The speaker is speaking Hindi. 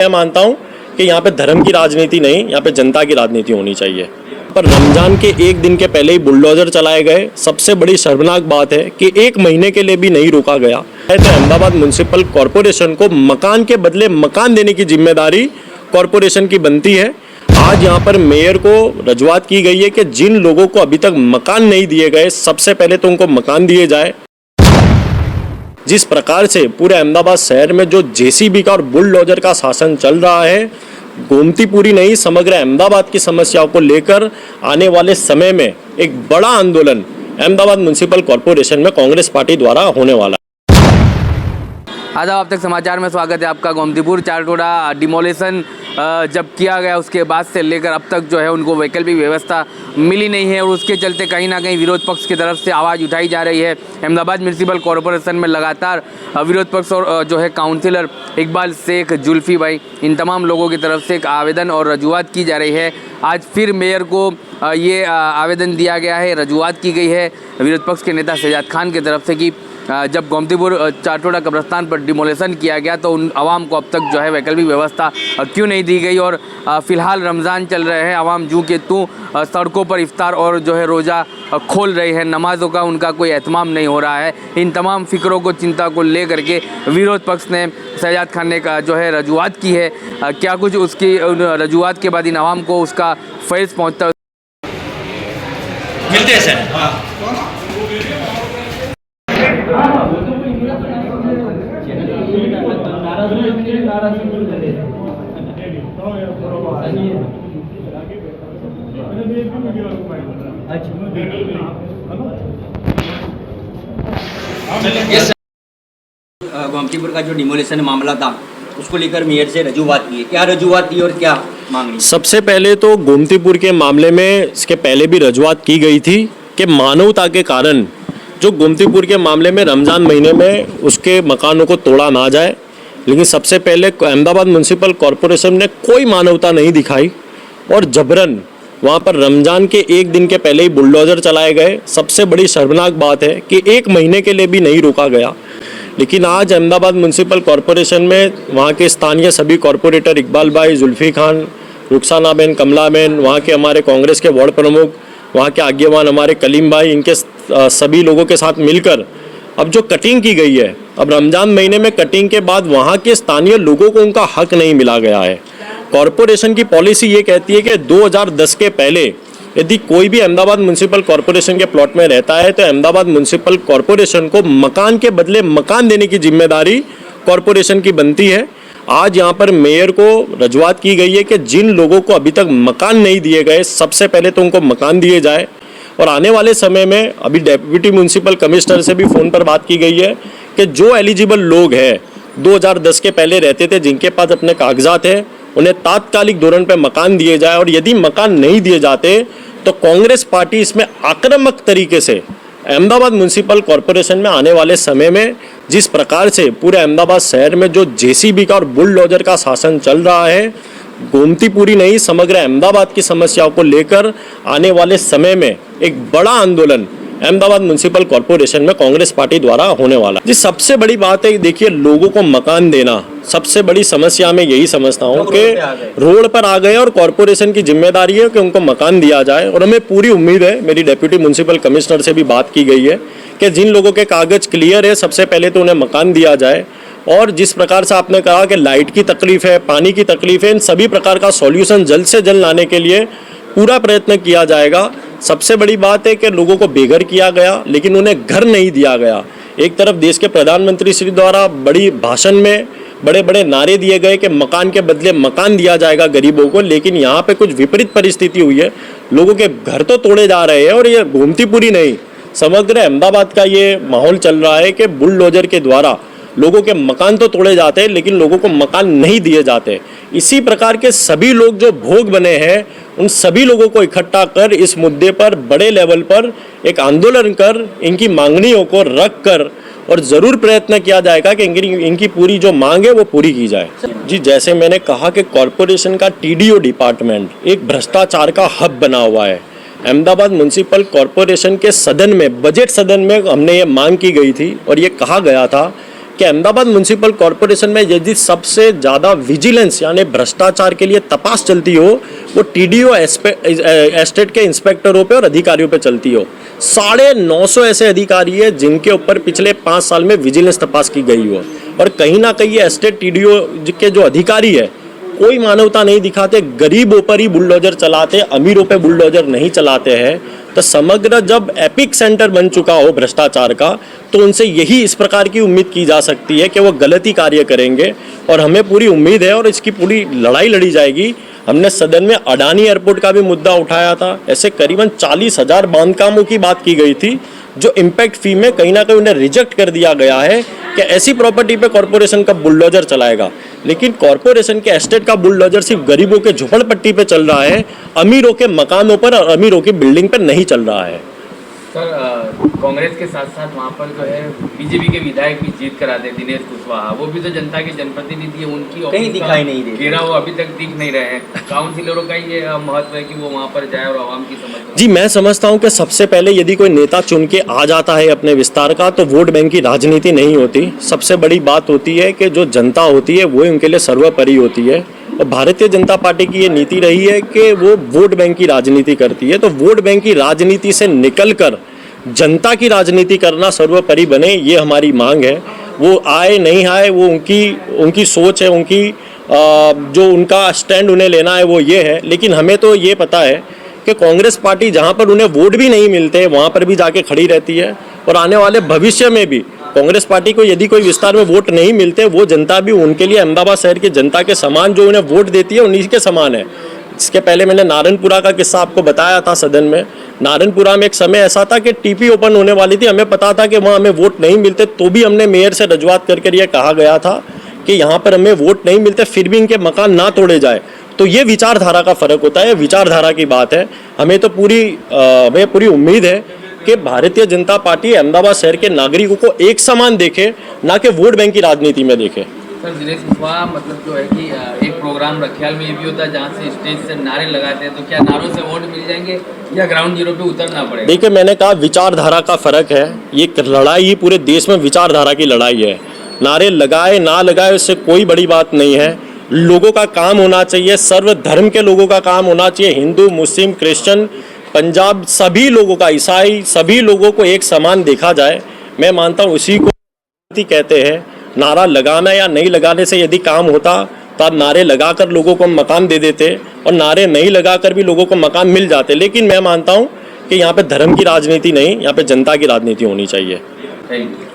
मैं मानता हूं कि यहाँ पे धर्म की राजनीति नहीं, यहाँ पे जनता की राजनीति होनी चाहिए। पर रमजान के एक दिन के पहले ही बुलडोजर चलाए गए। सबसे बड़ी शर्मनाक बात है कि एक महीने के लिए भी नहीं रोका गया है। तो अहमदाबाद म्युनिसिपल कॉरपोरेशन को मकान के बदले मकान देने की जिम्मेदारी कॉरपोरेशन की बनती है। आज यहाँ पर मेयर को रजूआत की गई है कि जिन लोगों को अभी तक मकान नहीं दिए गए, सबसे पहले तो उनको मकान दिए जाए। जिस प्रकार से पूरे अहमदाबाद शहर में जो जेसीबी का और बुलडोजर का शासन चल रहा है, गोमतीपुरी नहीं समग्र अहमदाबाद की समस्याओं को लेकर आने वाले समय में एक बड़ा आंदोलन अहमदाबाद म्युनिसिपल कॉरपोरेशन में कांग्रेस पार्टी द्वारा होने वाला है। आदाब, अब तक समाचार में स्वागत है आपका। गोमतीपुर चारटोड़ा डिमोलेशन जब किया गया उसके बाद से लेकर अब तक जो है उनको वैकल्पिक व्यवस्था मिली नहीं है और उसके चलते कहीं ना कहीं विरोध पक्ष की तरफ से आवाज़ उठाई जा रही है। अहमदाबाद म्युनिसिपल कॉरपोरेशन में लगातार विरोध पक्ष और जो है काउंसिलर इकबाल शेख, जुल्फी भाई, इन तमाम लोगों की तरफ से एक आवेदन और रजूआत की जा रही है। आज फिर मेयर को ये आवेदन दिया गया है, रजूआत की गई है विरोध पक्ष के नेता शहजाद खान की तरफ से कि जब गोमतीपुर चारटोड़ा कब्रस्तान पर डिमोलेशन किया गया तो उन आवाम को अब तक जो है वैकल्पिक व्यवस्था क्यों नहीं दी गई। और फ़िलहाल रमज़ान चल रहे हैं, आवाम जू के तू सड़कों पर इफ्तार और जो है रोज़ा खोल रहे हैं, नमाज़ों का उनका कोई एहतमाम नहीं हो रहा है। इन तमाम फ़िक्रों को, चिंता को ले करके विरोध पक्ष ने शहजाद खान ने जो है रजूआत की है। क्या कुछ उसकी रजूआत के बाद इन आवाम को उसका फैज़ पहुँचता मिलते हैं सर। गोमतीपुर का जो डिमोलेशन मामला था उसको लेकर मेयर से रजूआत की है, क्या रजूआत की और क्या मांग रही? सबसे पहले तो गोमतीपुर के मामले में इसके पहले भी रजूआत की गई थी कि मानवता के कारण जो गोमतीपुर के मामले में रमज़ान महीने में उसके मकानों को तोड़ा ना जाए, लेकिन सबसे पहले अहमदाबाद म्युनिसिपल कॉरपोरेशन ने कोई मानवता नहीं दिखाई और जबरन वहाँ पर रमज़ान के एक दिन के पहले ही बुलडोजर चलाए गए। सबसे बड़ी शर्मनाक बात है कि एक महीने के लिए भी नहीं रोका गया। लेकिन आज अहमदाबाद म्युनिसिपल कॉरपोरेशन में वहाँ के स्थानीय सभी कॉरपोरेटर इकबाल भाई, जुल्फी खान, रुखसाना बेन, कमला बेन, वहाँ के हमारे कांग्रेस के वार्ड प्रमुख, वहाँ के आगेवान हमारे कलीम भाई, इनके सभी लोगों के साथ मिलकर अब जो कटिंग की गई है, अब रमज़ान महीने में कटिंग के बाद वहाँ के स्थानीय लोगों को उनका हक नहीं मिला गया है। कॉरपोरेशन की पॉलिसी ये कहती है कि 2010 के पहले यदि कोई भी अहमदाबाद म्युनिसिपल कॉरपोरेशन के प्लॉट में रहता है तो अहमदाबाद म्युनिसिपल कॉरपोरेशन को मकान के बदले मकान देने की जिम्मेदारी कॉरपोरेशन की बनती है। आज यहाँ पर मेयर को रजूआत की गई है कि जिन लोगों को अभी तक मकान नहीं दिए गए, सबसे पहले तो उनको मकान दिए जाए। और आने वाले समय में अभी डेप्यूटी म्युनिसिपल कमिश्नर से भी फ़ोन पर बात की गई है कि जो एलिजिबल लोग हैं 2010 के पहले रहते थे, जिनके पास अपने कागजात हैं, उन्हें तात्कालिक धोरण पर मकान दिए जाए। और यदि मकान नहीं दिए जाते तो कांग्रेस पार्टी इसमें आक्रामक तरीके से अहमदाबाद म्युनिसिपल कॉरपोरेशन में आने वाले समय में जिस प्रकार से पूरे अहमदाबाद शहर में जो जेसीबी का और बुलडोजर का शासन चल रहा है, गोमतीपुरी नहीं समग्र अहमदाबाद की समस्याओं को लेकर आने वाले समय में एक बड़ा आंदोलन अहमदाबाद म्युनिसिपल कॉरपोरेशन में कांग्रेस पार्टी द्वारा होने वाला है। जी, सबसे बड़ी बात है, देखिए, लोगों को मकान देना सबसे बड़ी समस्या मैं यही समझता हूँ कि रोड पर आ गए और कॉरपोरेशन की जिम्मेदारी है कि उनको मकान दिया जाए। और हमें पूरी उम्मीद है, मेरी डेप्यूटी म्युनिसिपल कमिश्नर से भी बात की गई है कि जिन लोगों के कागज क्लियर है सबसे पहले तो उन्हें मकान दिया जाए। और जिस प्रकार से आपने कहा कि लाइट की तकलीफ है, पानी की तकलीफ है, इन सभी प्रकार का सॉल्यूशन जल्द से जल्द लाने के लिए पूरा प्रयत्न किया जाएगा। सबसे बड़ी बात है कि लोगों को बेघर किया गया लेकिन उन्हें घर नहीं दिया गया। एक तरफ देश के प्रधानमंत्री श्री द्वारा बड़ी भाषण में बड़े बड़े नारे दिए गए कि मकान के बदले मकान दिया जाएगा गरीबों को, लेकिन यहाँ पे कुछ विपरीत परिस्थिति हुई है। लोगों के घर तो तोड़े जा रहे हैं और ये गोमतीपुरी नहीं समग्र अहमदाबाद का ये माहौल चल रहा है कि बुलडोजर के द्वारा लोगों के मकान तो तोड़े जाते हैं लेकिन लोगों को मकान नहीं दिए जाते। इसी प्रकार के सभी लोग जो भोग बने हैं उन सभी लोगों को इकट्ठा कर इस मुद्दे पर बड़े लेवल पर एक आंदोलन कर इनकी मांगनियों को रख कर और ज़रूर प्रयत्न किया जाएगा कि इनकी पूरी जो मांग है वो पूरी की जाए। जी, जैसे मैंने कहा कि कॉरपोरेशन का टीडीओ डिपार्टमेंट एक भ्रष्टाचार का हब बना हुआ है। अहमदाबाद म्युनिसिपल कॉरपोरेशन के सदन में, बजट सदन में हमने ये मांग की गई थी और ये कहा गया था कि अहमदाबाद म्यूनसिपल कॉरपोरेशन में यदि सबसे ज़्यादा विजिलेंस यानी भ्रष्टाचार के लिए तपास चलती हो वो टीडीओ एस्टेट के इंस्पेक्टरों पे और अधिकारियों पे चलती हो। 950 ऐसे अधिकारी है जिनके ऊपर पिछले 5 साल में विजिलेंस तपास की गई हो, और कहीं ना कहीं ये एस्टेट टीडीओ के जो अधिकारी है कोई मानवता नहीं दिखाते, गरीबों पर ही बुलडोजर चलाते, अमीरों पे बुलडोजर नहीं चलाते हैं। तो समग्र जब एपिक सेंटर बन चुका हो भ्रष्टाचार का, तो उनसे यही इस प्रकार की उम्मीद की जा सकती है कि वो गलती कार्य करेंगे, और हमें पूरी उम्मीद है और इसकी पूरी लड़ाई लड़ी जाएगी। हमने सदन में अडानी एयरपोर्ट का भी मुद्दा उठाया था। ऐसे करीबन 40,000 बांधकामों की बात की गई थी जो इम्पैक्ट फी में कहीं ना कहीं उन्हें रिजेक्ट कर दिया गया है कि ऐसी प्रॉपर्टी पे कॉरपोरेशन का बुलडोजर चलाएगा। लेकिन कॉरपोरेशन के एस्टेट का बुलडोजर सिर्फ गरीबों के झोपड़पट्टी पे चल रहा है, अमीरों के मकानों पर और अमीरों की बिल्डिंग पर नहीं चल रहा है। सर कांग्रेस के साथ साथ वहाँ पर जो है बीजेपी के विधायक भी जीत कर आते, दिनेश कुशवाहा, वो भी तो जनता के जनप्रतिनिधि है, उनकी कहीं दिखाई नहीं दे, घेरा वो अभी तक दिख नहीं रहे हैं। काउंसिलरों का ये महत्व है कि वो वहाँ पर जाए और आवाम की समझ। जी, मैं समझता हूं कि सबसे पहले यदि कोई नेता चुन के आ जाता है अपने विस्तार का, तो वोट बैंक की राजनीति नहीं होती। सबसे बड़ी बात होती है कि जो जनता होती है वो उनके लिए सर्वोपरि होती है, और भारतीय जनता पार्टी की ये नीति रही है कि वो वोट बैंक की राजनीति करती है। तो वोट बैंक की राजनीति से निकलकर जनता की राजनीति करना सर्वोपरि बने, ये हमारी मांग है। वो आए नहीं आए वो उनकी सोच है, उनकी जो उनका स्टैंड उन्हें लेना है वो ये है। लेकिन हमें तो ये पता है कि कांग्रेस पार्टी जहाँ पर उन्हें वोट भी नहीं मिलते वहाँ पर भी जाके खड़ी रहती है, और आने वाले भविष्य में भी कांग्रेस पार्टी को यदि कोई विस्तार में वोट नहीं मिलते, वो जनता भी उनके लिए अहमदाबाद शहर की जनता के समान जो उन्हें वोट देती है उन्हीं के समान है। इसके पहले मैंने नारायणपुरा का किस्सा आपको बताया था सदन में। नारायणपुरा में एक समय ऐसा था कि टीपी ओपन होने वाली थी, हमें पता था कि वहाँ हमें वोट नहीं मिलते, तो भी हमने मेयर से रजूआत करके ये कहा गया था कि यहाँ पर हमें वोट नहीं मिलते, फिर भी इनके मकान ना तोड़े जाए। तो ये विचारधारा का फर्क होता है, विचारधारा की बात है। हमें तो पूरी उम्मीद है कि भारतीय जनता पार्टी अहमदाबाद शहर के नागरिकों को एक समान देखे, ना कि वोट बैंक की राजनीति में देखे। सर दिनेश कुशवाहा मतलब जो है कि एक प्रोग्राम रखियाल में ये भी होता है जहाँ से स्टेज से नारे लगाते हैं, तो क्या नारों से वोट मिल जाएंगे या ग्राउंड जीरो पे उतरना पड़ेगा? देखिए, मैंने कहा विचारधारा का फर्क है। ये लड़ाई ही पूरे देश में विचारधारा की लड़ाई है। नारे लगाए ना लगाए उससे कोई बड़ी बात नहीं है। लोगों का काम होना चाहिए, सर्व धर्म के लोगों का काम होना चाहिए, हिंदू मुस्लिम क्रिश्चियन पंजाब सभी लोगों का, ईसाई सभी लोगों को एक समान देखा जाए। मैं मानता हूँ उसी को कहते हैं। नारा लगाना या नहीं लगाने से यदि काम होता तो आप नारे लगाकर लोगों को मकान दे देते, और नारे नहीं लगाकर भी लोगों को मकान मिल जाते। लेकिन मैं मानता हूँ कि यहाँ पे धर्म की राजनीति नहीं, यहाँ पे जनता की राजनीति होनी चाहिए। Thank you.